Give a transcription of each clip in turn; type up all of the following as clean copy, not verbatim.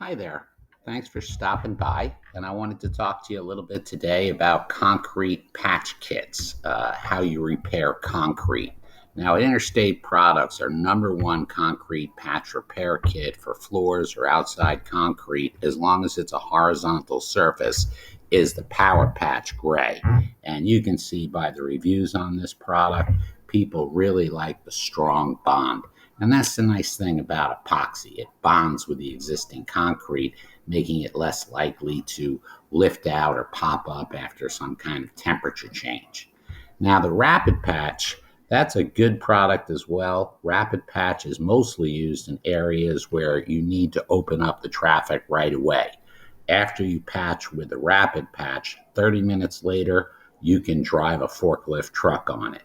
Hi there. Thanks for stopping by. And I wanted to talk to you a little bit today about concrete patch kits, how you repair concrete. Now, Interstate Products, our number one concrete patch repair kit for floors or outside concrete, as long as it's a horizontal surface, is the Power Patch Gray. And you can see by the reviews on this product, people really like the strong bond. And that's the nice thing about epoxy. It bonds with the existing concrete, making it less likely to lift out or pop up after some kind of temperature change. Now, the Rapid Patch, that's a good product as well. Rapid Patch is mostly used in areas where you need to open up the traffic right away. After you patch with the Rapid Patch, 30 minutes later, you can drive a forklift truck on it.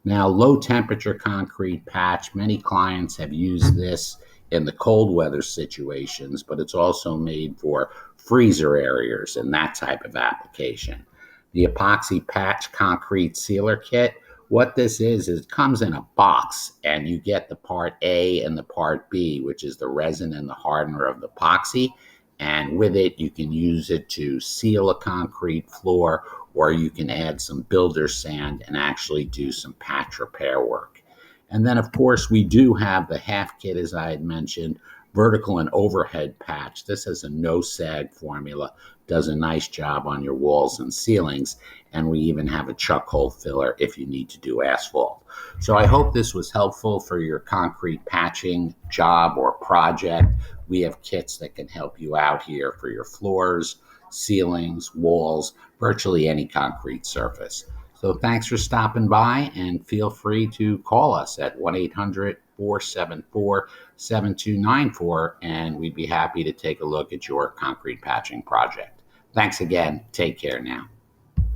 Now, low temperature concrete patch, many clients have used this in the cold weather situations, but it's also made for freezer areas and that type of application. The epoxy patch concrete sealer kit, what this is it comes in a box and you get the part A and the part B, which is the resin and the hardener of the epoxy. And with it, you can use it to seal a concrete floor, or you can add some builder sand and actually do some patch repair work. And then, of course, we do have the half kit, as I had mentioned, vertical and overhead patch. This has a no sag formula, does a nice job on your walls and ceilings. And we even have a chuck hole filler if you need to do asphalt. So I hope this was helpful for your concrete patching job or project. We have kits that can help you out here for your floors, ceilings, walls, virtually any concrete surface. So thanks for stopping by, and feel free to call us at 1-800-474-7294, and we'd be happy to take a look at your concrete patching project. Thanks again. Take care now.